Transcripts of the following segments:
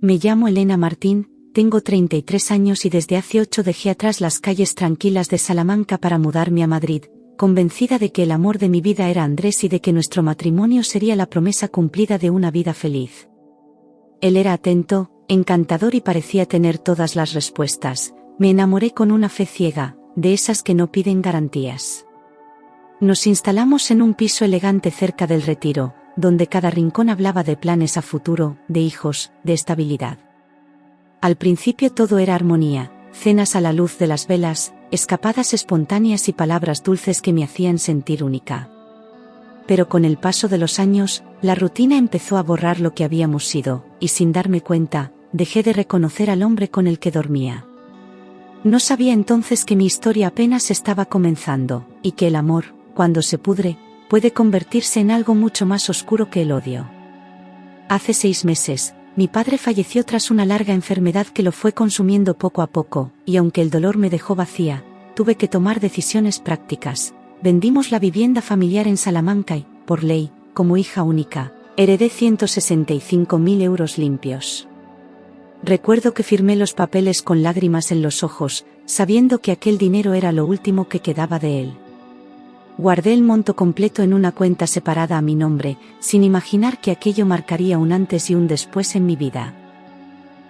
Me llamo Elena Martín, tengo 33 años y desde hace 8 dejé atrás las calles tranquilas de Salamanca para mudarme a Madrid, convencida de que el amor de mi vida era Andrés y de que nuestro matrimonio sería la promesa cumplida de una vida feliz. Él era atento, encantador y parecía tener todas las respuestas. Me enamoré con una fe ciega, de esas que no piden garantías. Nos instalamos en un piso elegante cerca del Retiro, donde cada rincón hablaba de planes a futuro, de hijos, de estabilidad. Al principio todo era armonía, cenas a la luz de las velas, escapadas espontáneas y palabras dulces que me hacían sentir única. Pero con el paso de los años, la rutina empezó a borrar lo que habíamos sido, y sin darme cuenta, dejé de reconocer al hombre con el que dormía. No sabía entonces que mi historia apenas estaba comenzando, y que el amor, cuando se pudre, puede convertirse en algo mucho más oscuro que el odio. Hace 6 meses, mi padre falleció tras una larga enfermedad que lo fue consumiendo poco a poco, y aunque el dolor me dejó vacía, tuve que tomar decisiones prácticas. Vendimos la vivienda familiar en Salamanca y, por ley, como hija única, heredé 165.000 euros limpios. Recuerdo que firmé los papeles con lágrimas en los ojos, sabiendo que aquel dinero era lo último que quedaba de él. Guardé el monto completo en una cuenta separada a mi nombre, sin imaginar que aquello marcaría un antes y un después en mi vida.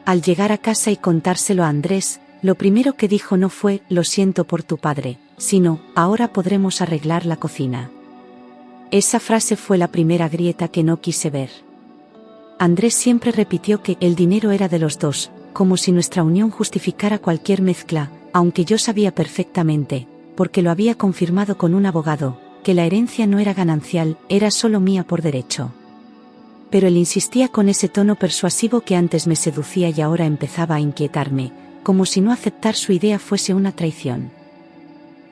Al llegar a casa y contárselo a Andrés, lo primero que dijo no fue «lo siento por tu padre», sino «ahora podremos arreglar la cocina». Esa frase fue la primera grieta que no quise ver. Andrés siempre repitió que el dinero era de los dos, como si nuestra unión justificara cualquier mezcla, aunque yo sabía perfectamente, porque lo había confirmado con un abogado, que la herencia no era ganancial, era solo mía por derecho. Pero él insistía con ese tono persuasivo que antes me seducía y ahora empezaba a inquietarme, como si no aceptar su idea fuese una traición.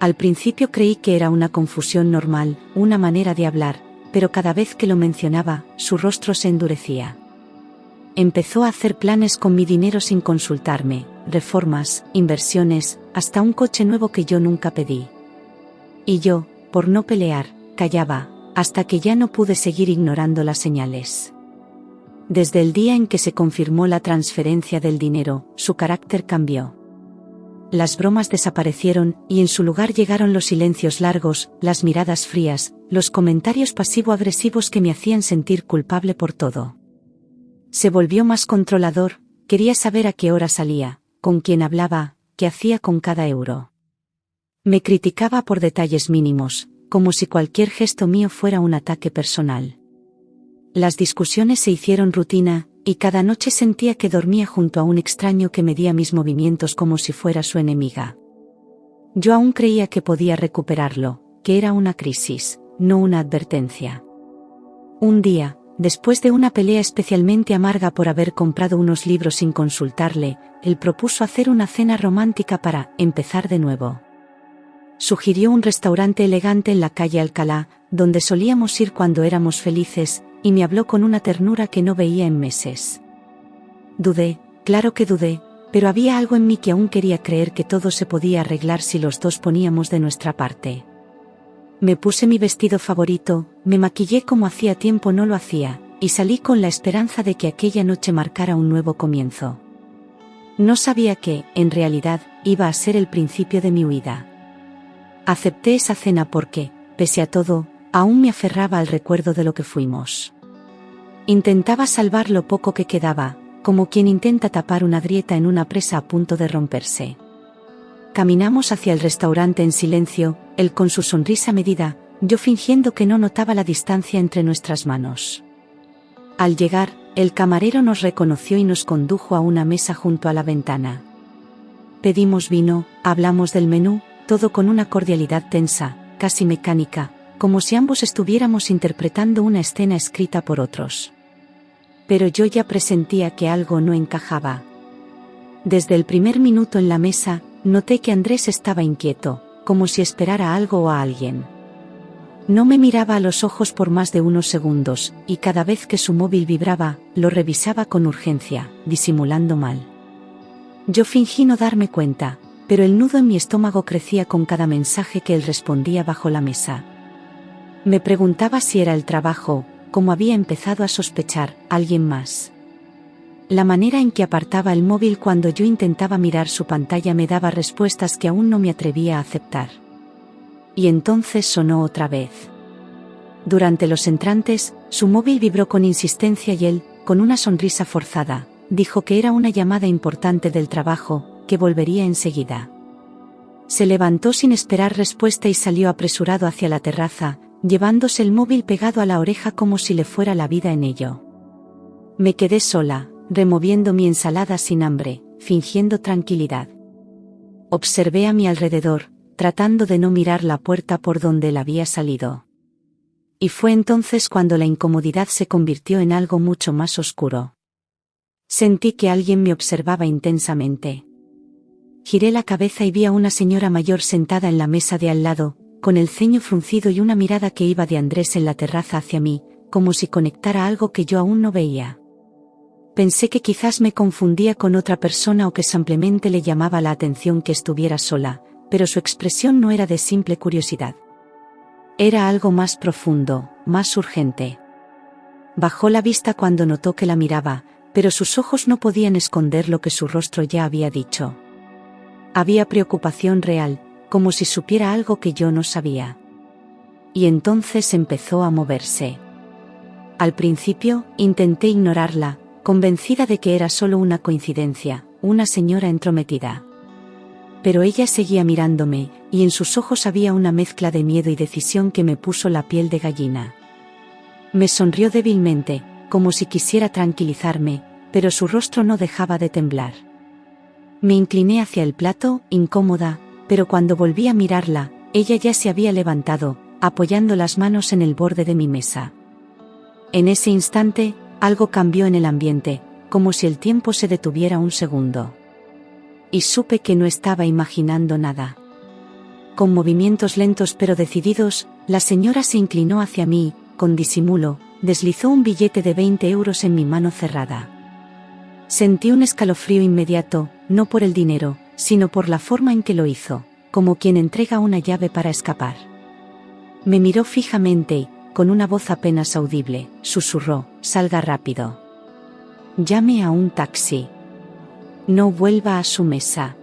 Al principio creí que era una confusión normal, una manera de hablar, pero cada vez que lo mencionaba, su rostro se endurecía. Empezó a hacer planes con mi dinero sin consultarme, reformas, inversiones, hasta un coche nuevo que yo nunca pedí. Y yo, por no pelear, callaba, hasta que ya no pude seguir ignorando las señales. Desde el día en que se confirmó la transferencia del dinero, su carácter cambió. Las bromas desaparecieron, y en su lugar llegaron los silencios largos, las miradas frías, los comentarios pasivo-agresivos que me hacían sentir culpable por todo. Se volvió más controlador, quería saber a qué hora salía, con quién hablaba, qué hacía con cada euro. Me criticaba por detalles mínimos, como si cualquier gesto mío fuera un ataque personal. Las discusiones se hicieron rutina, y cada noche sentía que dormía junto a un extraño que medía mis movimientos como si fuera su enemiga. Yo aún creía que podía recuperarlo, que era una crisis, no una advertencia. Un día, después de una pelea especialmente amarga por haber comprado unos libros sin consultarle, él propuso hacer una cena romántica para empezar de nuevo. Sugirió un restaurante elegante en la calle Alcalá, donde solíamos ir cuando éramos felices, y me habló con una ternura que no veía en meses. Dudé, claro que dudé, pero había algo en mí que aún quería creer que todo se podía arreglar si los dos poníamos de nuestra parte. Me puse mi vestido favorito, me maquillé como hacía tiempo no lo hacía, y salí con la esperanza de que aquella noche marcara un nuevo comienzo. No sabía que, en realidad, iba a ser el principio de mi huida. Acepté esa cena porque, pese a todo, aún me aferraba al recuerdo de lo que fuimos. Intentaba salvar lo poco que quedaba, como quien intenta tapar una grieta en una presa a punto de romperse. Caminamos hacia el restaurante en silencio, él con su sonrisa medida, yo fingiendo que no notaba la distancia entre nuestras manos. Al llegar, el camarero nos reconoció y nos condujo a una mesa junto a la ventana. Pedimos vino, hablamos del menú, todo con una cordialidad tensa, casi mecánica, como si ambos estuviéramos interpretando una escena escrita por otros. Pero yo ya presentía que algo no encajaba. Desde el primer minuto en la mesa, noté que Andrés estaba inquieto, como si esperara algo o a alguien. No me miraba a los ojos por más de unos segundos, y cada vez que su móvil vibraba, lo revisaba con urgencia, disimulando mal. Yo fingí no darme cuenta, pero el nudo en mi estómago crecía con cada mensaje que él respondía bajo la mesa. Me preguntaba si era el trabajo, como había empezado a sospechar, alguien más. La manera en que apartaba el móvil cuando yo intentaba mirar su pantalla me daba respuestas que aún no me atrevía a aceptar. Y entonces sonó otra vez. Durante los entrantes, su móvil vibró con insistencia y él, con una sonrisa forzada, dijo que era una llamada importante del trabajo, que volvería enseguida. Se levantó sin esperar respuesta y salió apresurado hacia la terraza, llevándose el móvil pegado a la oreja como si le fuera la vida en ello. Me quedé sola, removiendo mi ensalada sin hambre, fingiendo tranquilidad. Observé a mi alrededor, tratando de no mirar la puerta por donde él había salido. Y fue entonces cuando la incomodidad se convirtió en algo mucho más oscuro. Sentí que alguien me observaba intensamente. Giré la cabeza y vi a una señora mayor sentada en la mesa de al lado, con el ceño fruncido y una mirada que iba de Andrés en la terraza hacia mí, como si conectara algo que yo aún no veía. Pensé que quizás me confundía con otra persona o que simplemente le llamaba la atención que estuviera sola, pero su expresión no era de simple curiosidad. Era algo más profundo, más urgente. Bajó la vista cuando notó que la miraba, pero sus ojos no podían esconder lo que su rostro ya había dicho. Había preocupación real, como si supiera algo que yo no sabía. Y entonces empezó a moverse. Al principio, intenté ignorarla, convencida de que era solo una coincidencia, una señora entrometida. Pero ella seguía mirándome, y en sus ojos había una mezcla de miedo y decisión que me puso la piel de gallina. Me sonrió débilmente, como si quisiera tranquilizarme, pero su rostro no dejaba de temblar. Me incliné hacia el plato, incómoda, pero cuando volví a mirarla, ella ya se había levantado, apoyando las manos en el borde de mi mesa. En ese instante, algo cambió en el ambiente, como si el tiempo se detuviera un segundo. Y supe que no estaba imaginando nada. Con movimientos lentos pero decididos, la señora se inclinó hacia mí, con disimulo, deslizó un billete de 20 euros en mi mano cerrada. Sentí un escalofrío inmediato, no por el dinero, sino por la forma en que lo hizo, como quien entrega una llave para escapar. Me miró fijamente y, con una voz apenas audible, susurró: «Salga rápido. Llame a un taxi. No vuelva a su mesa.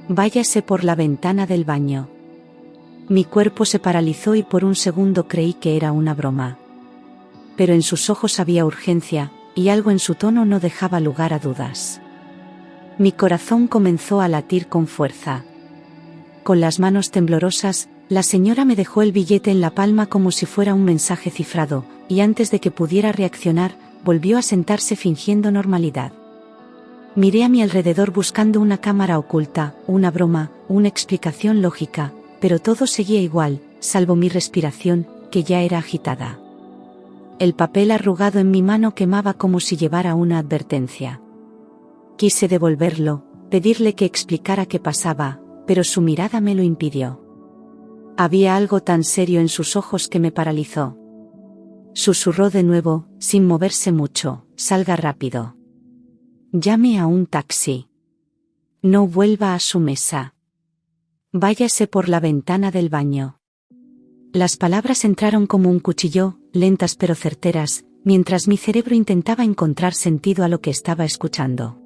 Váyase por la ventana del baño». Mi cuerpo se paralizó y por un segundo creí que era una broma. Pero en sus ojos había urgencia, y algo en su tono no dejaba lugar a dudas. Mi corazón comenzó a latir con fuerza. Con las manos temblorosas, la señora me dejó el billete en la palma como si fuera un mensaje cifrado, y antes de que pudiera reaccionar, volvió a sentarse fingiendo normalidad. Miré a mi alrededor buscando una cámara oculta, una broma, una explicación lógica, pero todo seguía igual, salvo mi respiración, que ya era agitada. El papel arrugado en mi mano quemaba como si llevara una advertencia. Quise devolverlo, pedirle que explicara qué pasaba, pero su mirada me lo impidió. Había algo tan serio en sus ojos que me paralizó. Susurró de nuevo, sin moverse mucho: «Salga rápido. Llame a un taxi. No vuelva a su mesa. Váyase por la ventana del baño». Las palabras entraron como un cuchillo, lentas pero certeras, mientras mi cerebro intentaba encontrar sentido a lo que estaba escuchando.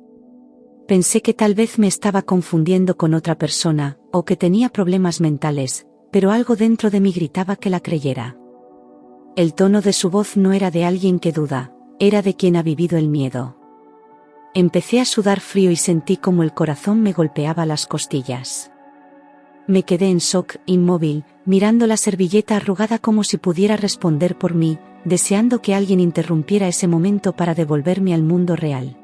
Pensé que tal vez me estaba confundiendo con otra persona, o que tenía problemas mentales, pero algo dentro de mí gritaba que la creyera. El tono de su voz no era de alguien que duda, era de quien ha vivido el miedo. Empecé a sudar frío y sentí como el corazón me golpeaba las costillas. Me quedé en shock, inmóvil, mirando la servilleta arrugada como si pudiera responder por mí, deseando que alguien interrumpiera ese momento para devolverme al mundo real.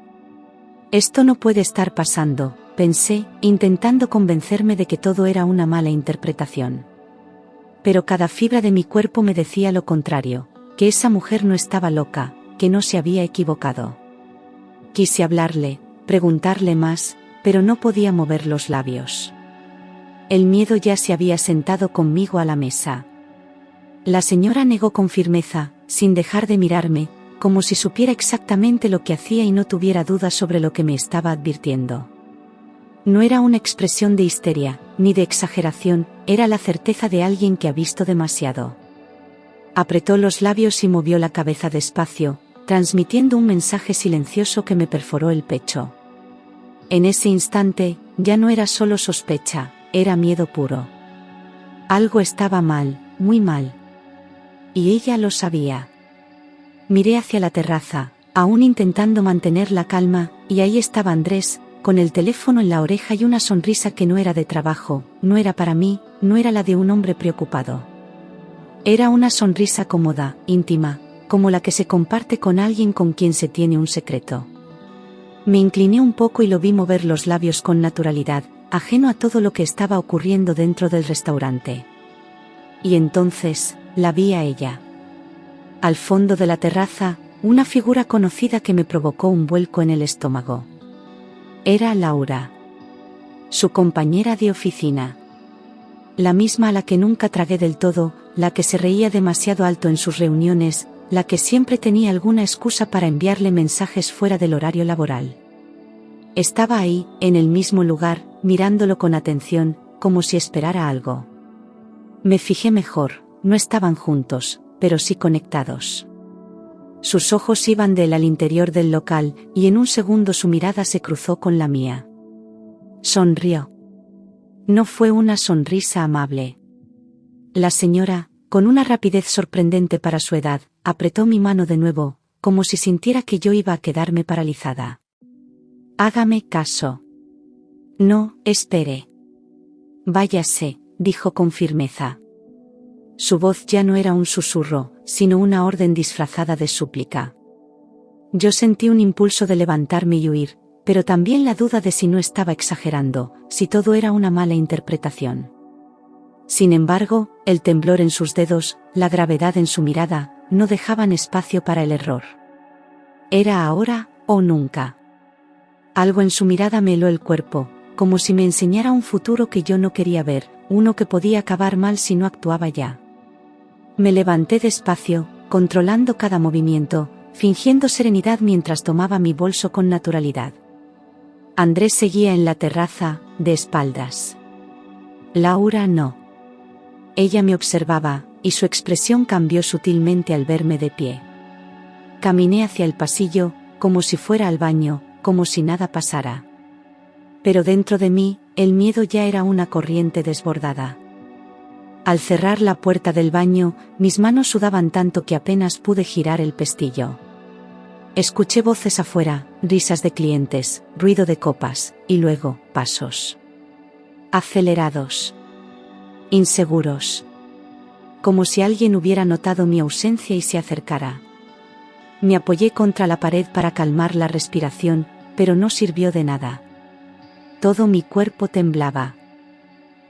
Esto no puede estar pasando, pensé, intentando convencerme de que todo era una mala interpretación. Pero cada fibra de mi cuerpo me decía lo contrario, que esa mujer no estaba loca, que no se había equivocado. Quise hablarle, preguntarle más, pero no podía mover los labios. El miedo ya se había sentado conmigo a la mesa. La señora negó con firmeza, sin dejar de mirarme, como si supiera exactamente lo que hacía y no tuviera dudas sobre lo que me estaba advirtiendo. No era una expresión de histeria, ni de exageración, era la certeza de alguien que ha visto demasiado. Apretó los labios y movió la cabeza despacio, transmitiendo un mensaje silencioso que me perforó el pecho. En ese instante, ya no era solo sospecha, era miedo puro. Algo estaba mal, muy mal. Y ella lo sabía. Miré hacia la terraza, aún intentando mantener la calma, y ahí estaba Andrés, con el teléfono en la oreja y una sonrisa que no era de trabajo, no era para mí, no era la de un hombre preocupado. Era una sonrisa cómoda, íntima, como la que se comparte con alguien con quien se tiene un secreto. Me incliné un poco y lo vi mover los labios con naturalidad, ajeno a todo lo que estaba ocurriendo dentro del restaurante. Y entonces, la vi a ella. Al fondo de la terraza, una figura conocida que me provocó un vuelco en el estómago. Era Laura. Su compañera de oficina. La misma a la que nunca tragué del todo, la que se reía demasiado alto en sus reuniones, la que siempre tenía alguna excusa para enviarle mensajes fuera del horario laboral. Estaba ahí, en el mismo lugar, mirándolo con atención, como si esperara algo. Me fijé mejor, no estaban juntos, pero sí conectados. Sus ojos iban de él al interior del local, y en un segundo su mirada se cruzó con la mía. Sonrió. No fue una sonrisa amable. La señora, con una rapidez sorprendente para su edad, apretó mi mano de nuevo, como si sintiera que yo iba a quedarme paralizada. Hágame caso. No, espere. Váyase, dijo con firmeza. Su voz ya no era un susurro, sino una orden disfrazada de súplica. Yo sentí un impulso de levantarme y huir, pero también la duda de si no estaba exagerando, si todo era una mala interpretación. Sin embargo, el temblor en sus dedos, la gravedad en su mirada, no dejaban espacio para el error. Era ahora o nunca. Algo en su mirada me heló el cuerpo, como si me enseñara un futuro que yo no quería ver, uno que podía acabar mal si no actuaba ya. Me levanté despacio, controlando cada movimiento, fingiendo serenidad mientras tomaba mi bolso con naturalidad. Andrés seguía en la terraza, de espaldas. Laura no. Ella me observaba, y su expresión cambió sutilmente al verme de pie. Caminé hacia el pasillo, como si fuera al baño, como si nada pasara. Pero dentro de mí, el miedo ya era una corriente desbordada. Al cerrar la puerta del baño, mis manos sudaban tanto que apenas pude girar el pestillo. Escuché voces afuera, risas de clientes, ruido de copas, y luego, pasos. Acelerados. Inseguros. Como si alguien hubiera notado mi ausencia y se acercara. Me apoyé contra la pared para calmar la respiración, pero no sirvió de nada. Todo mi cuerpo temblaba.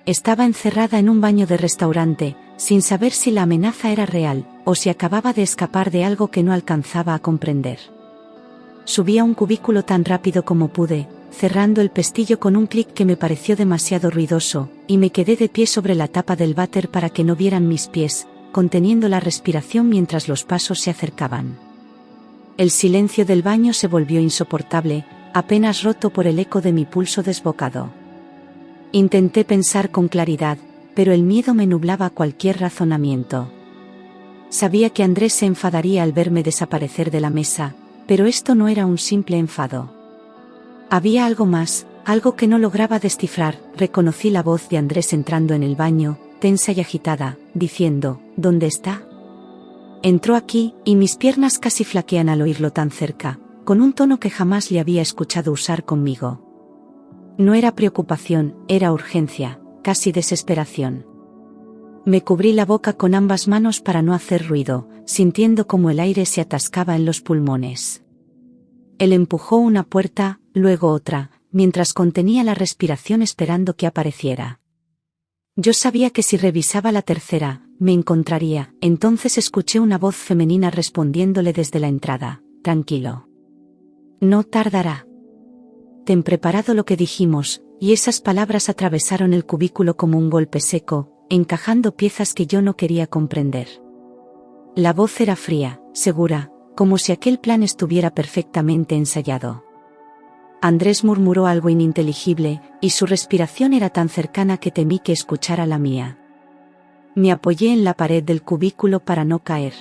Estaba encerrada en un baño de restaurante, sin saber si la amenaza era real, o si acababa de escapar de algo que no alcanzaba a comprender. Subí a un cubículo tan rápido como pude, cerrando el pestillo con un clic que me pareció demasiado ruidoso, y me quedé de pie sobre la tapa del váter para que no vieran mis pies, conteniendo la respiración mientras los pasos se acercaban. El silencio del baño se volvió insoportable, apenas roto por el eco de mi pulso desbocado. Intenté pensar con claridad, pero el miedo me nublaba cualquier razonamiento. Sabía que Andrés se enfadaría al verme desaparecer de la mesa, pero esto no era un simple enfado. Había algo más, algo que no lograba descifrar. Reconocí la voz de Andrés entrando en el baño, tensa y agitada, diciendo, ¿dónde está? Entró aquí, y mis piernas casi flaquean al oírlo tan cerca, con un tono que jamás le había escuchado usar conmigo. No era preocupación, era urgencia, casi desesperación. Me cubrí la boca con ambas manos para no hacer ruido, sintiendo como el aire se atascaba en los pulmones. Él empujó una puerta, luego otra, mientras contenía la respiración esperando que apareciera. Yo sabía que si revisaba la tercera, me encontraría. Entonces escuché una voz femenina respondiéndole desde la entrada, tranquilo. No tardará. Ten preparado lo que dijimos, y esas palabras atravesaron el cubículo como un golpe seco, encajando piezas que yo no quería comprender. La voz era fría, segura, como si aquel plan estuviera perfectamente ensayado. Andrés murmuró algo ininteligible, y su respiración era tan cercana que temí que escuchara la mía. Me apoyé en la pared del cubículo para no caer.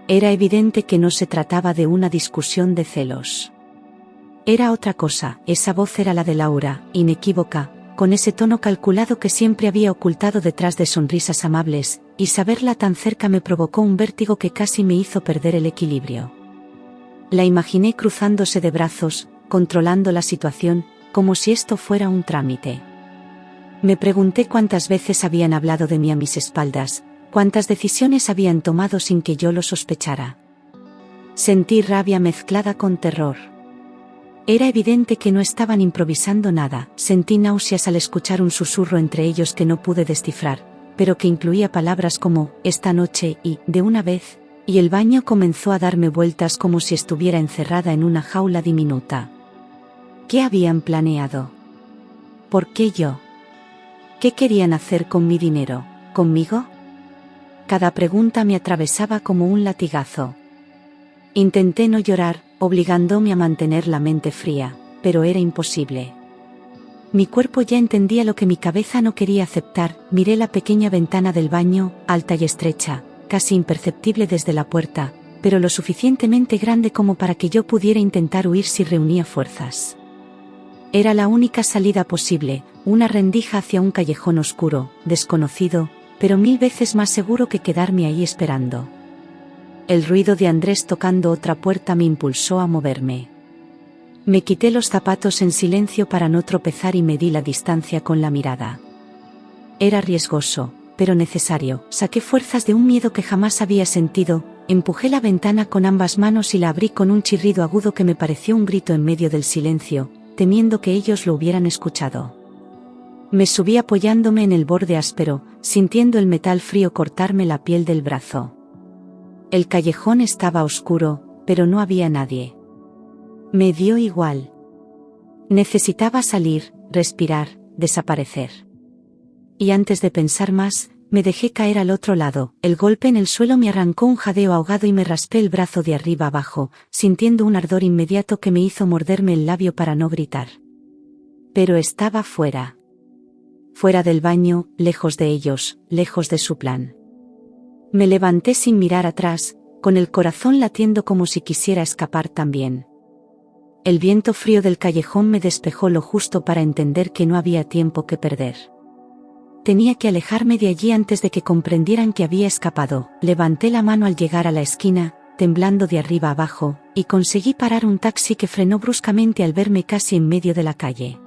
Era evidente que no se trataba de una discusión de celos. Era otra cosa. Esa voz era la de Laura, inequívoca, con ese tono calculado que siempre había ocultado detrás de sonrisas amables, y saberla tan cerca me provocó un vértigo que casi me hizo perder el equilibrio. La imaginé cruzándose de brazos, controlando la situación, como si esto fuera un trámite. Me pregunté cuántas veces habían hablado de mí a mis espaldas, cuántas decisiones habían tomado sin que yo lo sospechara. Sentí rabia mezclada con terror. Era evidente que no estaban improvisando nada. Sentí náuseas al escuchar un susurro entre ellos que no pude descifrar, pero que incluía palabras como «esta noche» y «de una vez», y el baño comenzó a darme vueltas como si estuviera encerrada en una jaula diminuta. ¿Qué habían planeado? ¿Por qué yo? ¿Qué querían hacer con mi dinero? ¿Conmigo? Cada pregunta me atravesaba como un latigazo. Intenté no llorar, obligándome a mantener la mente fría, pero era imposible. Mi cuerpo ya entendía lo que mi cabeza no quería aceptar. Miré la pequeña ventana del baño, alta y estrecha, casi imperceptible desde la puerta, pero lo suficientemente grande como para que yo pudiera intentar huir si reunía fuerzas. Era la única salida posible, una rendija hacia un callejón oscuro, desconocido, pero 1000 veces más seguro que quedarme ahí esperando. El ruido de Andrés tocando otra puerta me impulsó a moverme. Me quité los zapatos en silencio para no tropezar y medí la distancia con la mirada. Era riesgoso, pero necesario. Saqué fuerzas de un miedo que jamás había sentido, empujé la ventana con ambas manos y la abrí con un chirrido agudo que me pareció un grito en medio del silencio, temiendo que ellos lo hubieran escuchado. Me subí apoyándome en el borde áspero, sintiendo el metal frío cortarme la piel del brazo. El callejón estaba oscuro, pero no había nadie. Me dio igual. Necesitaba salir, respirar, desaparecer. Y antes de pensar más, me dejé caer al otro lado. El golpe en el suelo me arrancó un jadeo ahogado y me raspé el brazo de arriba abajo, sintiendo un ardor inmediato que me hizo morderme el labio para no gritar. Pero estaba fuera. Fuera del baño, lejos de ellos, lejos de su plan. Me levanté sin mirar atrás, con el corazón latiendo como si quisiera escapar también. El viento frío del callejón me despejó lo justo para entender que no había tiempo que perder. Tenía que alejarme de allí antes de que comprendieran que había escapado. Levanté la mano al llegar a la esquina, temblando de arriba abajo, y conseguí parar un taxi que frenó bruscamente al verme casi en medio de la calle.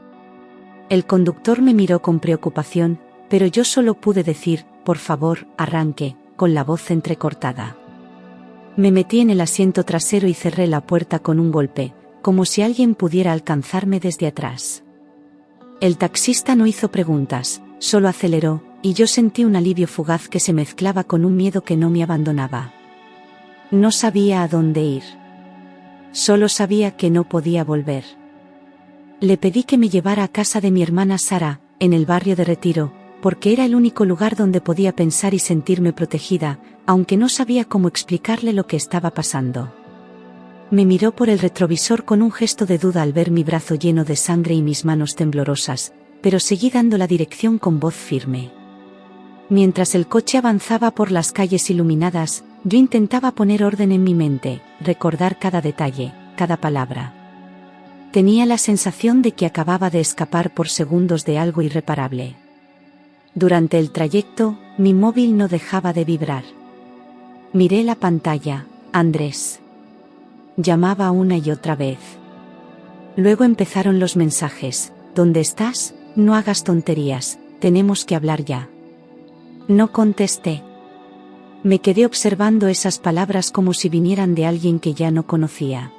El conductor me miró con preocupación, pero yo solo pude decir, por favor, arranque, con la voz entrecortada. Me metí en el asiento trasero y cerré la puerta con un golpe, como si alguien pudiera alcanzarme desde atrás. El taxista no hizo preguntas, solo aceleró, y yo sentí un alivio fugaz que se mezclaba con un miedo que no me abandonaba. No sabía a dónde ir. Solo sabía que no podía volver. Le pedí que me llevara a casa de mi hermana Sara, en el barrio de Retiro, porque era el único lugar donde podía pensar y sentirme protegida, aunque no sabía cómo explicarle lo que estaba pasando. Me miró por el retrovisor con un gesto de duda al ver mi brazo lleno de sangre y mis manos temblorosas, pero seguí dando la dirección con voz firme. Mientras el coche avanzaba por las calles iluminadas, yo intentaba poner orden en mi mente, recordar cada detalle, cada palabra. Tenía la sensación de que acababa de escapar por segundos de algo irreparable. Durante el trayecto, mi móvil no dejaba de vibrar. Miré la pantalla. Andrés. Llamaba una y otra vez. Luego empezaron los mensajes. ¿Dónde estás? No hagas tonterías, tenemos que hablar ya. No contesté. Me quedé observando esas palabras como si vinieran de alguien que ya no conocía.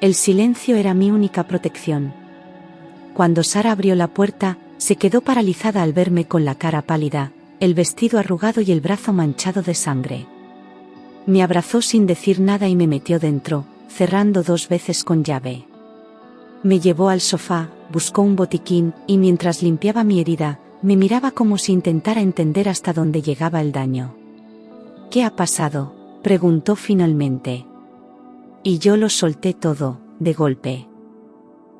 El silencio era mi única protección. Cuando Sara abrió la puerta, se quedó paralizada al verme con la cara pálida, el vestido arrugado y el brazo manchado de sangre. Me abrazó sin decir nada y me metió dentro, cerrando 2 veces con llave. Me llevó al sofá, buscó un botiquín, y mientras limpiaba mi herida, me miraba como si intentara entender hasta dónde llegaba el daño. ¿Qué ha pasado?, preguntó finalmente. Y yo lo solté todo, de golpe.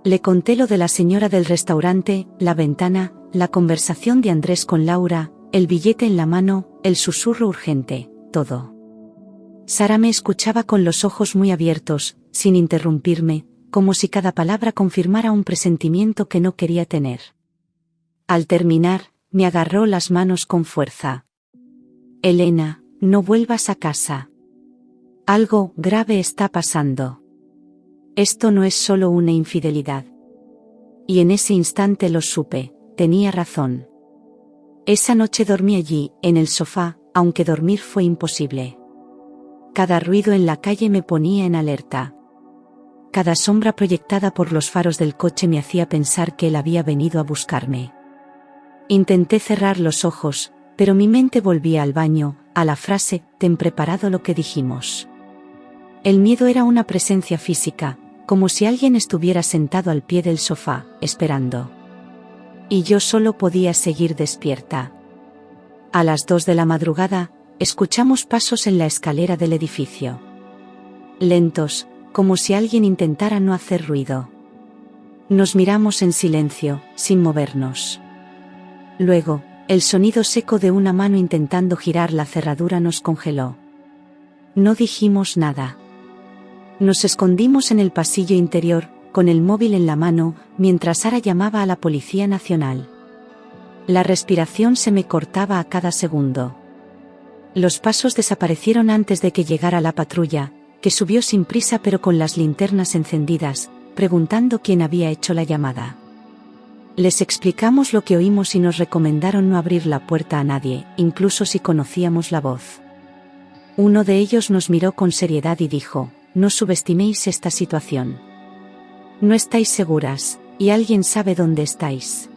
Le conté lo de la señora del restaurante, la ventana, la conversación de Andrés con Laura, el billete en la mano, el susurro urgente, todo. Sara me escuchaba con los ojos muy abiertos, sin interrumpirme, como si cada palabra confirmara un presentimiento que no quería tener. Al terminar, me agarró las manos con fuerza. Elena, no vuelvas a casa. Algo grave está pasando. Esto no es solo una infidelidad. Y en ese instante lo supe, tenía razón. Esa noche dormí allí, en el sofá, aunque dormir fue imposible. Cada ruido en la calle me ponía en alerta. Cada sombra proyectada por los faros del coche me hacía pensar que él había venido a buscarme. Intenté cerrar los ojos, pero mi mente volvía al baño, a la frase, ten preparado lo que dijimos. El miedo era una presencia física, como si alguien estuviera sentado al pie del sofá, esperando. Y yo solo podía seguir despierta. A las 2 de la madrugada, escuchamos pasos en la escalera del edificio. Lentos, como si alguien intentara no hacer ruido. Nos miramos en silencio, sin movernos. Luego, el sonido seco de una mano intentando girar la cerradura nos congeló. No dijimos nada. Nos escondimos en el pasillo interior, con el móvil en la mano, mientras Sara llamaba a la Policía Nacional. La respiración se me cortaba a cada segundo. Los pasos desaparecieron antes de que llegara la patrulla, que subió sin prisa pero con las linternas encendidas, preguntando quién había hecho la llamada. Les explicamos lo que oímos y nos recomendaron no abrir la puerta a nadie, incluso si conocíamos la voz. Uno de ellos nos miró con seriedad y dijo, no subestiméis esta situación. No estáis seguras, y alguien sabe dónde estáis.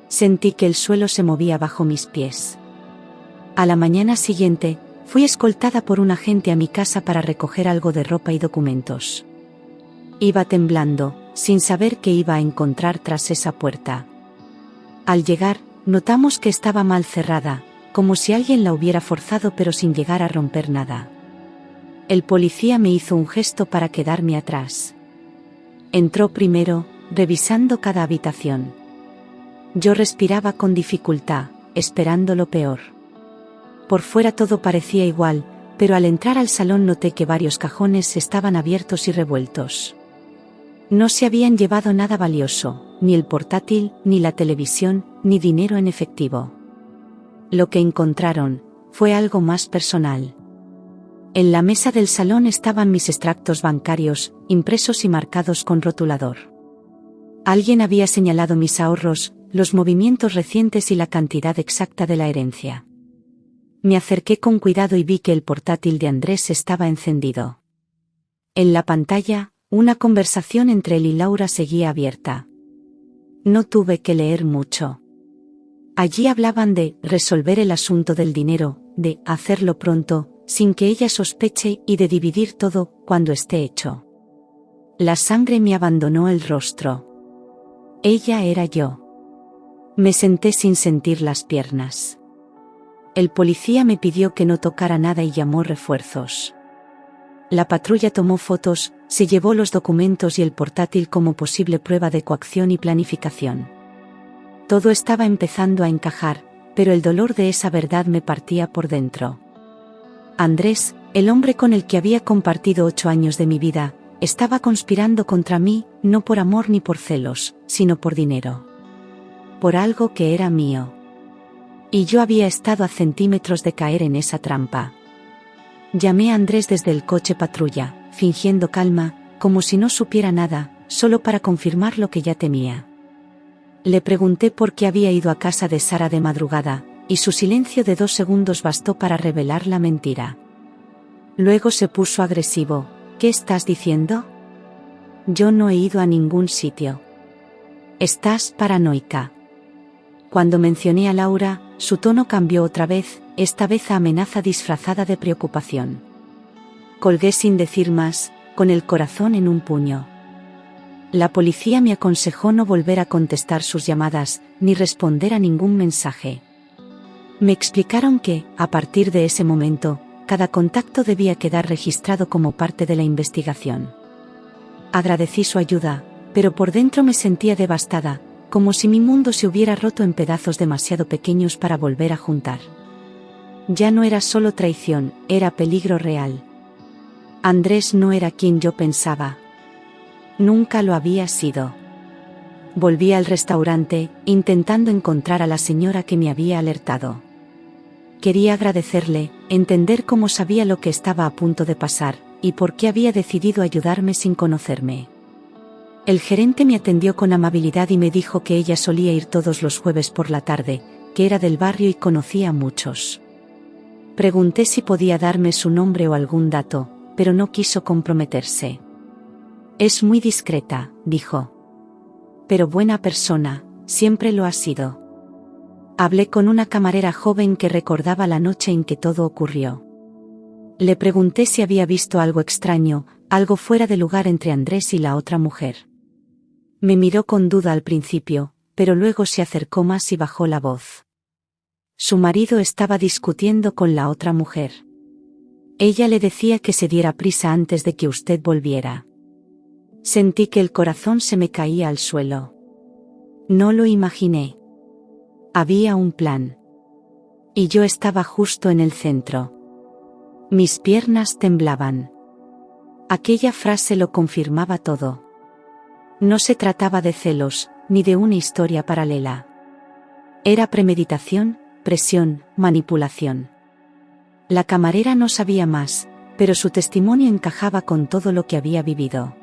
Sentí que el suelo se movía bajo mis pies. A la mañana siguiente, fui escoltada por un agente a mi casa para recoger algo de ropa y documentos. Iba temblando, sin saber qué iba a encontrar tras esa puerta. Al llegar, notamos que estaba mal cerrada, como si alguien la hubiera forzado pero sin llegar a romper nada. El policía me hizo un gesto para quedarme atrás. Entró primero, revisando cada habitación. Yo respiraba con dificultad, esperando lo peor. Por fuera todo parecía igual, pero al entrar al salón noté que varios cajones estaban abiertos y revueltos. No se habían llevado nada valioso, ni el portátil, ni la televisión, ni dinero en efectivo. Lo que encontraron fue algo más personal. En la mesa del salón estaban mis extractos bancarios, impresos y marcados con rotulador. Alguien había señalado mis ahorros, los movimientos recientes y la cantidad exacta de la herencia. Me acerqué con cuidado y vi que el portátil de Andrés estaba encendido. En la pantalla, una conversación entre él y Laura seguía abierta. No tuve que leer mucho. Allí hablaban de resolver el asunto del dinero, de hacerlo pronto, sin que ella sospeche y de dividir todo cuando esté hecho. La sangre me abandonó el rostro. Ella era yo. Me senté sin sentir las piernas. El policía me pidió que no tocara nada y llamó refuerzos. La patrulla tomó fotos, se llevó los documentos y el portátil como posible prueba de coacción y planificación. Todo estaba empezando a encajar, pero el dolor de esa verdad me partía por dentro. Andrés, el hombre con el que había compartido 8 años de mi vida, estaba conspirando contra mí, no por amor ni por celos, sino por dinero. Por algo que era mío. Y yo había estado a centímetros de caer en esa trampa. Llamé a Andrés desde el coche patrulla, fingiendo calma, como si no supiera nada, solo para confirmar lo que ya temía. Le pregunté por qué había ido a casa de Sara de madrugada, y su silencio de 2 segundos bastó para revelar la mentira. Luego se puso agresivo. ¿Qué estás diciendo? Yo no he ido a ningún sitio. Estás paranoica. Cuando mencioné a Laura, su tono cambió otra vez, esta vez a amenaza disfrazada de preocupación. Colgué sin decir más, con el corazón en un puño. La policía me aconsejó no volver a contestar sus llamadas, ni responder a ningún mensaje. Me explicaron que, a partir de ese momento, cada contacto debía quedar registrado como parte de la investigación. Agradecí su ayuda, pero por dentro me sentía devastada, como si mi mundo se hubiera roto en pedazos demasiado pequeños para volver a juntar. Ya no era solo traición, era peligro real. Andrés no era quien yo pensaba. Nunca lo había sido. Volví al restaurante, intentando encontrar a la señora que me había alertado. Quería agradecerle, entender cómo sabía lo que estaba a punto de pasar, y por qué había decidido ayudarme sin conocerme. El gerente me atendió con amabilidad y me dijo que ella solía ir todos los jueves por la tarde, que era del barrio y conocía a muchos. Pregunté si podía darme su nombre o algún dato, pero no quiso comprometerse. Es muy discreta, dijo. Pero buena persona, siempre lo ha sido. Hablé con una camarera joven que recordaba la noche en que todo ocurrió. Le pregunté si había visto algo extraño, algo fuera de lugar entre Andrés y la otra mujer. Me miró con duda al principio, pero luego se acercó más y bajó la voz. Su marido estaba discutiendo con la otra mujer. Ella le decía que se diera prisa antes de que usted volviera. Sentí que el corazón se me caía al suelo. No lo imaginé. Había un plan. Y yo estaba justo en el centro. Mis piernas temblaban. Aquella frase lo confirmaba todo. No se trataba de celos, ni de una historia paralela. Era premeditación, presión, manipulación. La camarera no sabía más, pero su testimonio encajaba con todo lo que había vivido.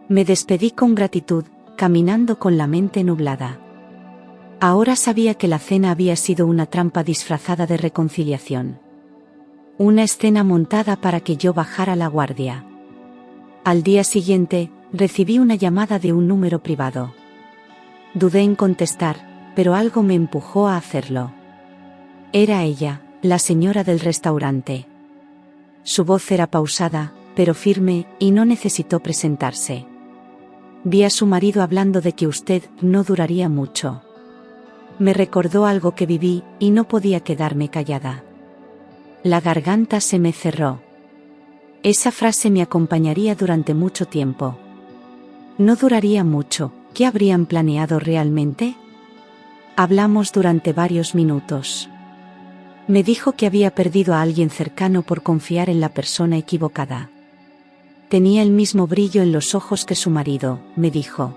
Me despedí con gratitud, caminando con la mente nublada. Ahora sabía que la cena había sido una trampa disfrazada de reconciliación. Una escena montada para que yo bajara la guardia. Al día siguiente, recibí una llamada de un número privado. Dudé en contestar, pero algo me empujó a hacerlo. Era ella, la señora del restaurante. Su voz era pausada, pero firme, y no necesitó presentarse. Vi a su marido hablando de que usted no duraría mucho. Me recordó algo que viví, y no podía quedarme callada. La garganta se me cerró. Esa frase me acompañaría durante mucho tiempo. No duraría mucho. ¿Qué habrían planeado realmente? Hablamos durante varios minutos. Me dijo que había perdido a alguien cercano por confiar en la persona equivocada. Tenía el mismo brillo en los ojos que su marido, me dijo.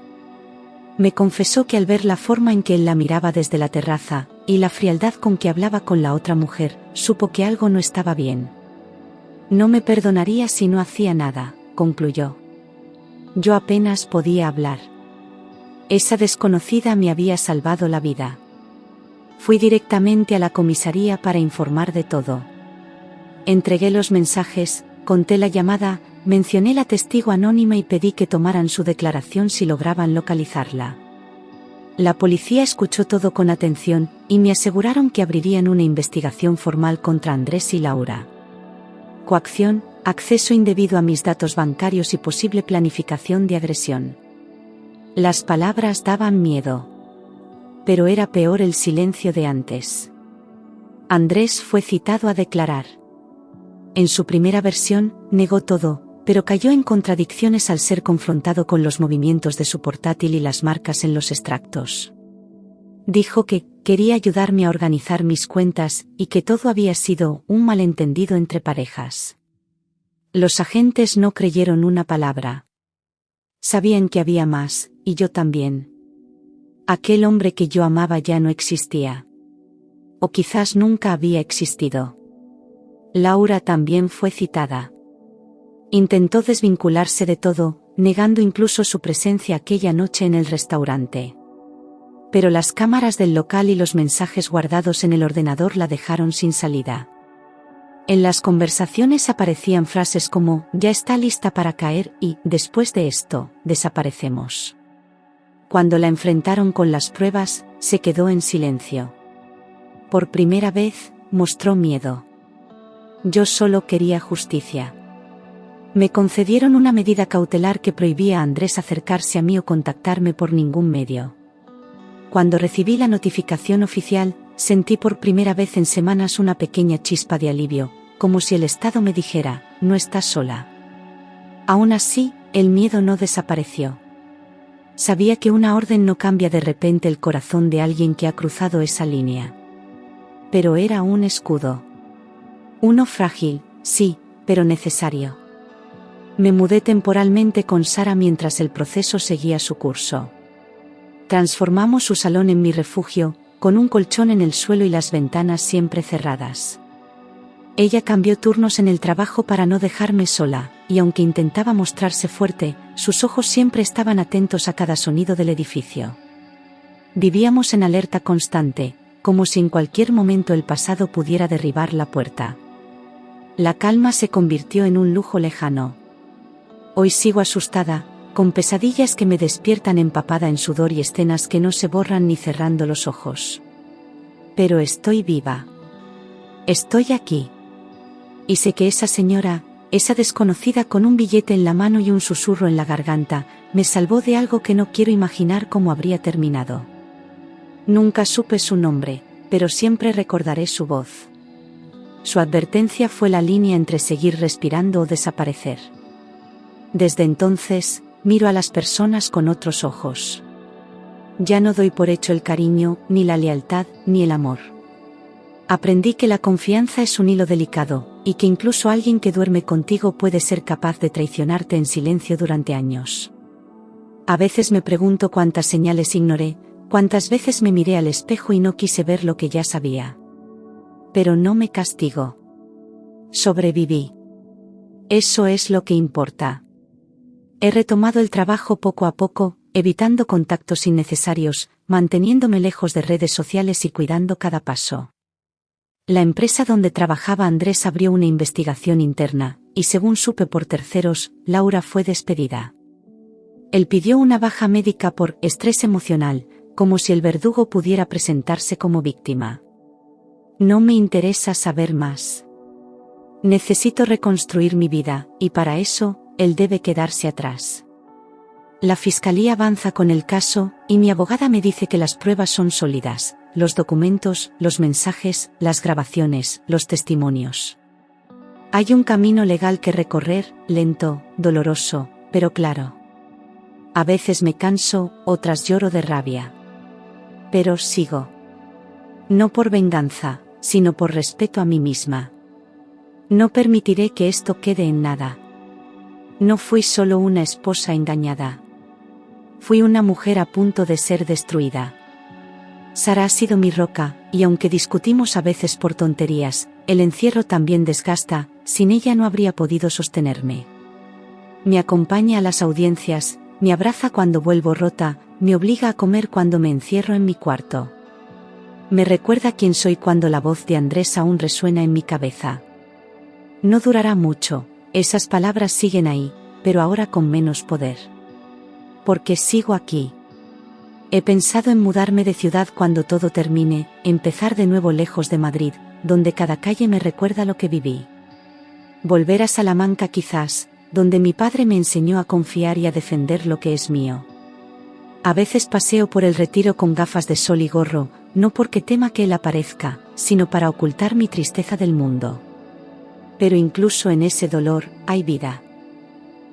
Me confesó que al ver la forma en que él la miraba desde la terraza, y la frialdad con que hablaba con la otra mujer, supo que algo no estaba bien. No me perdonaría si no hacía nada, concluyó. Yo apenas podía hablar. Esa desconocida me había salvado la vida. Fui directamente a la comisaría para informar de todo. Entregué los mensajes, conté la llamada, mencioné la testigo anónima y pedí que tomaran su declaración si lograban localizarla. La policía escuchó todo con atención, y me aseguraron que abrirían una investigación formal contra Andrés y Laura. Coacción, acceso indebido a mis datos bancarios y posible planificación de agresión. Las palabras daban miedo. Pero era peor el silencio de antes. Andrés fue citado a declarar. En su primera versión, negó todo, pero cayó en contradicciones al ser confrontado con los movimientos de su portátil y las marcas en los extractos. Dijo que quería ayudarme a organizar mis cuentas y que todo había sido un malentendido entre parejas. Los agentes no creyeron una palabra. Sabían que había más, y yo también. Aquel hombre que yo amaba ya no existía. O quizás nunca había existido. Laura también fue citada. Intentó desvincularse de todo, negando incluso su presencia aquella noche en el restaurante. Pero las cámaras del local y los mensajes guardados en el ordenador la dejaron sin salida. En las conversaciones aparecían frases como «ya está lista para caer» y «después de esto, desaparecemos». Cuando la enfrentaron con las pruebas, se quedó en silencio. Por primera vez, mostró miedo. Yo solo quería justicia. Me concedieron una medida cautelar que prohibía a Andrés acercarse a mí o contactarme por ningún medio. Cuando recibí la notificación oficial, sentí por primera vez en semanas una pequeña chispa de alivio, como si el Estado me dijera, no estás sola. Aún así, el miedo no desapareció. Sabía que una orden no cambia de repente el corazón de alguien que ha cruzado esa línea. Pero era un escudo. Uno frágil, sí, pero necesario. Me mudé temporalmente con Sara mientras el proceso seguía su curso. Transformamos su salón en mi refugio, con un colchón en el suelo y las ventanas siempre cerradas. Ella cambió turnos en el trabajo para no dejarme sola, y aunque intentaba mostrarse fuerte, sus ojos siempre estaban atentos a cada sonido del edificio. Vivíamos en alerta constante, como si en cualquier momento el pasado pudiera derribar la puerta. La calma se convirtió en un lujo lejano. Hoy sigo asustada, con pesadillas que me despiertan empapada en sudor y escenas que no se borran ni cerrando los ojos. Pero estoy viva. Estoy aquí. Y sé que esa señora, esa desconocida con un billete en la mano y un susurro en la garganta, me salvó de algo que no quiero imaginar cómo habría terminado. Nunca supe su nombre, pero siempre recordaré su voz. Su advertencia fue la línea entre seguir respirando o desaparecer. Desde entonces, miro a las personas con otros ojos. Ya no doy por hecho el cariño, ni la lealtad, ni el amor. Aprendí que la confianza es un hilo delicado, y que incluso alguien que duerme contigo puede ser capaz de traicionarte en silencio durante años. A veces me pregunto cuántas señales ignoré, cuántas veces me miré al espejo y no quise ver lo que ya sabía. Pero no me castigo. Sobreviví. Eso es lo que importa. He retomado el trabajo poco a poco, evitando contactos innecesarios, manteniéndome lejos de redes sociales y cuidando cada paso. La empresa donde trabajaba Andrés abrió una investigación interna, y según supe por terceros, Laura fue despedida. Él pidió una baja médica por estrés emocional, como si el verdugo pudiera presentarse como víctima. No me interesa saber más. Necesito reconstruir mi vida, y para eso, él debe quedarse atrás. La fiscalía avanza con el caso, y mi abogada me dice que las pruebas son sólidas, los documentos, los mensajes, las grabaciones, los testimonios. Hay un camino legal que recorrer, lento, doloroso, pero claro. A veces me canso, otras lloro de rabia. Pero sigo. No por venganza, sino por respeto a mí misma. No permitiré que esto quede en nada. No fui solo una esposa engañada. Fui una mujer a punto de ser destruida. Sara ha sido mi roca, y aunque discutimos a veces por tonterías, el encierro también desgasta, sin ella no habría podido sostenerme. Me acompaña a las audiencias, me abraza cuando vuelvo rota, me obliga a comer cuando me encierro en mi cuarto. Me recuerda quién soy cuando la voz de Andrés aún resuena en mi cabeza. No durará mucho, esas palabras siguen ahí, pero ahora con menos poder. Porque sigo aquí. He pensado en mudarme de ciudad cuando todo termine, empezar de nuevo lejos de Madrid, donde cada calle me recuerda lo que viví. Volver a Salamanca quizás, donde mi padre me enseñó a confiar y a defender lo que es mío. A veces paseo por el Retiro con gafas de sol y gorro, no porque tema que él aparezca, sino para ocultar mi tristeza del mundo. Pero incluso en ese dolor, hay vida.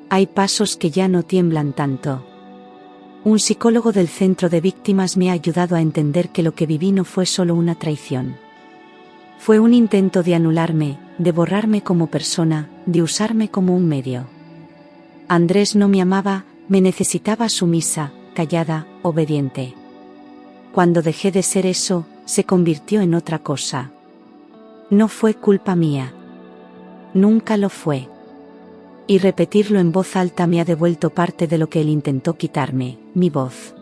Hay pasos que ya no tiemblan tanto. Un psicólogo del centro de víctimas me ha ayudado a entender que lo que viví no fue solo una traición. Fue un intento de anularme, de borrarme como persona, de usarme como un medio. Andrés no me amaba, me necesitaba sumisa, callada, obediente. Cuando dejé de ser eso, se convirtió en otra cosa. No fue culpa mía. Nunca lo fue. Y repetirlo en voz alta me ha devuelto parte de lo que él intentó quitarme, mi voz.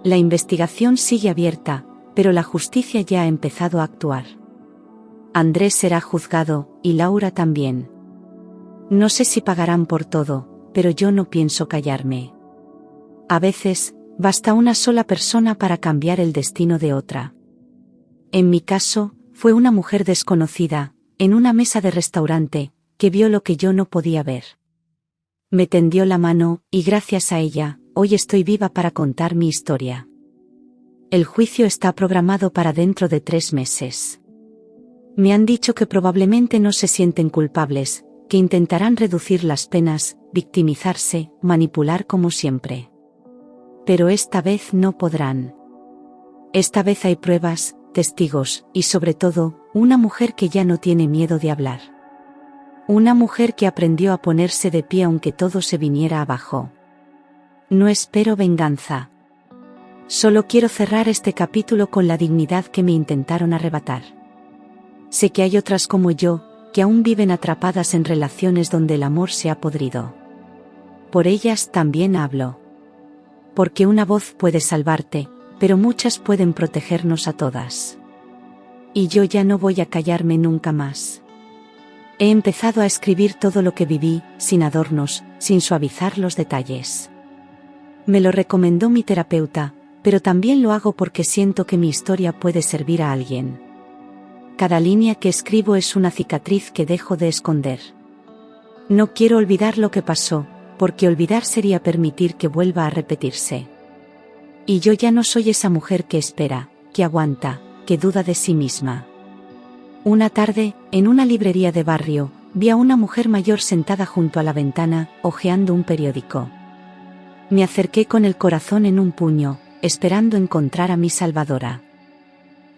La investigación sigue abierta, pero la justicia ya ha empezado a actuar. Andrés será juzgado, y Laura también. No sé si pagarán por todo, pero yo no pienso callarme. A veces, basta una sola persona para cambiar el destino de otra. En mi caso, fue una mujer desconocida, en una mesa de restaurante, que vio lo que yo no podía ver. Me tendió la mano, y gracias a ella, hoy estoy viva para contar mi historia. El juicio está programado para dentro de 3 meses. Me han dicho que probablemente no se sienten culpables, que intentarán reducir las penas, victimizarse, manipular como siempre. Pero esta vez no podrán. Esta vez hay pruebas, testigos, y sobre todo, Una mujer que ya no tiene miedo de hablar. Una mujer que aprendió a ponerse de pie aunque todo se viniera abajo. No espero venganza. Solo quiero cerrar este capítulo con la dignidad que me intentaron arrebatar. Sé que hay otras como yo, que aún viven atrapadas en relaciones donde el amor se ha podrido. Por ellas también hablo. Porque una voz puede salvarte, pero muchas pueden protegernos a todas. Y yo ya no voy a callarme nunca más. He empezado a escribir todo lo que viví, sin adornos, sin suavizar los detalles. Me lo recomendó mi terapeuta, pero también lo hago porque siento que mi historia puede servir a alguien. Cada línea que escribo es una cicatriz que dejo de esconder. No quiero olvidar lo que pasó, porque olvidar sería permitir que vuelva a repetirse. Y yo ya no soy esa mujer que espera, que aguanta, que duda de sí misma. Una tarde, en una librería de barrio, vi a una mujer mayor sentada junto a la ventana, hojeando un periódico. Me acerqué con el corazón en un puño, esperando encontrar a mi salvadora.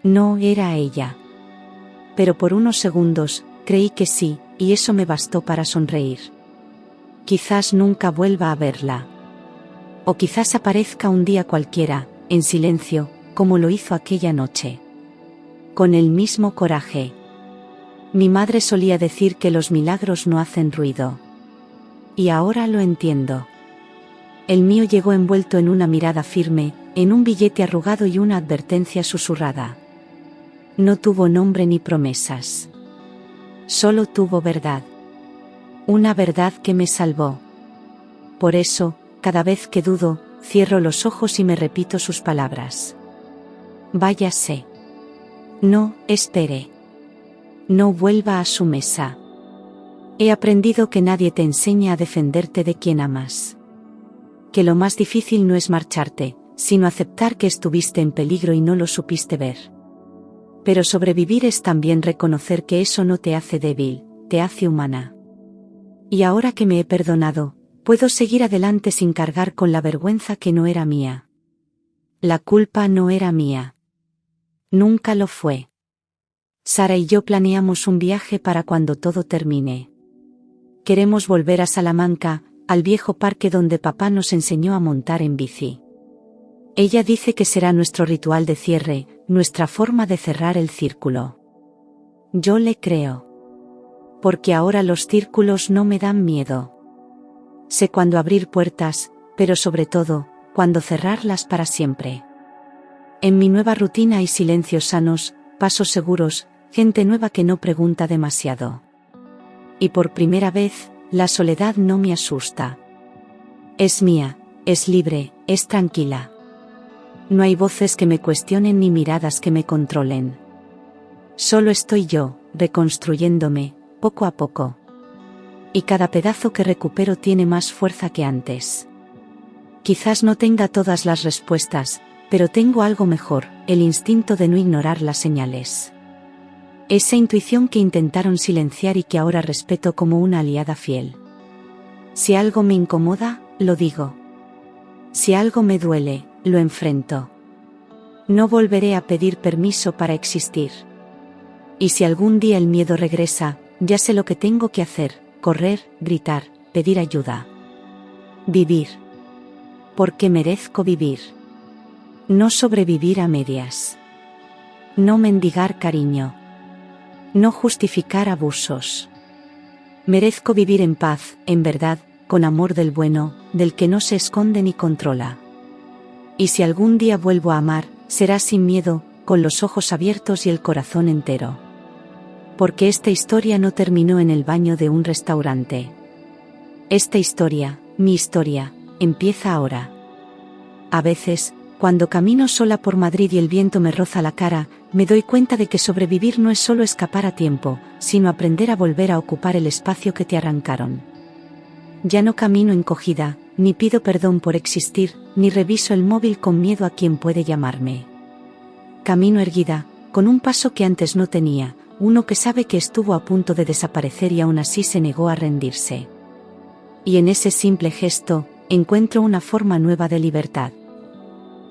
No era ella. Pero por unos segundos, creí que sí, y eso me bastó para sonreír. Quizás nunca vuelva a verla. O quizás aparezca un día cualquiera, en silencio, como lo hizo aquella noche. Con el mismo coraje. Mi madre solía decir que los milagros no hacen ruido. Y ahora lo entiendo. El mío llegó envuelto en una mirada firme, en un billete arrugado y una advertencia susurrada. No tuvo nombre ni promesas. Solo tuvo verdad. Una verdad que me salvó. Por eso, cada vez que dudo, cierro los ojos y me repito sus palabras. Váyase. No, espere. No vuelva a su mesa. He aprendido que nadie te enseña a defenderte de quien amas. Que lo más difícil no es marcharte, sino aceptar que estuviste en peligro y no lo supiste ver. Pero sobrevivir es también reconocer que eso no te hace débil, te hace humana. Y ahora que me he perdonado, puedo seguir adelante sin cargar con la vergüenza que no era mía. La culpa no era mía. Nunca lo fue. Sara y yo planeamos un viaje para cuando todo termine. Queremos volver a Salamanca, al viejo parque donde papá nos enseñó a montar en bici. Ella dice que será nuestro ritual de cierre, nuestra forma de cerrar el círculo. Yo le creo. Porque ahora los círculos no me dan miedo. Sé cuándo abrir puertas, pero sobre todo, cuándo cerrarlas para siempre. En mi nueva rutina hay silencios sanos, pasos seguros, gente nueva que no pregunta demasiado. Y por primera vez, la soledad no me asusta. Es mía, es libre, es tranquila. No hay voces que me cuestionen ni miradas que me controlen. Solo estoy yo, reconstruyéndome, poco a poco. Y cada pedazo que recupero tiene más fuerza que antes. Quizás no tenga todas las respuestas, pero tengo algo mejor, el instinto de no ignorar las señales. Esa intuición que intentaron silenciar y que ahora respeto como una aliada fiel. Si algo me incomoda, lo digo. Si algo me duele, lo enfrento. No volveré a pedir permiso para existir. Y si algún día el miedo regresa, ya sé lo que tengo que hacer, correr, gritar, pedir ayuda. Vivir. Porque merezco vivir. No sobrevivir a medias. No mendigar cariño. No justificar abusos. Merezco vivir en paz, en verdad, con amor del bueno, del que no se esconde ni controla. Y si algún día vuelvo a amar, será sin miedo, con los ojos abiertos y el corazón entero. Porque esta historia no terminó en el baño de un restaurante. Esta historia, mi historia, empieza ahora. A veces, cuando camino sola por Madrid y el viento me roza la cara, me doy cuenta de que sobrevivir no es solo escapar a tiempo, sino aprender a volver a ocupar el espacio que te arrancaron. Ya no camino encogida, ni pido perdón por existir, ni reviso el móvil con miedo a quien puede llamarme. Camino erguida, con un paso que antes no tenía, uno que sabe que estuvo a punto de desaparecer y aún así se negó a rendirse. Y en ese simple gesto, encuentro una forma nueva de libertad.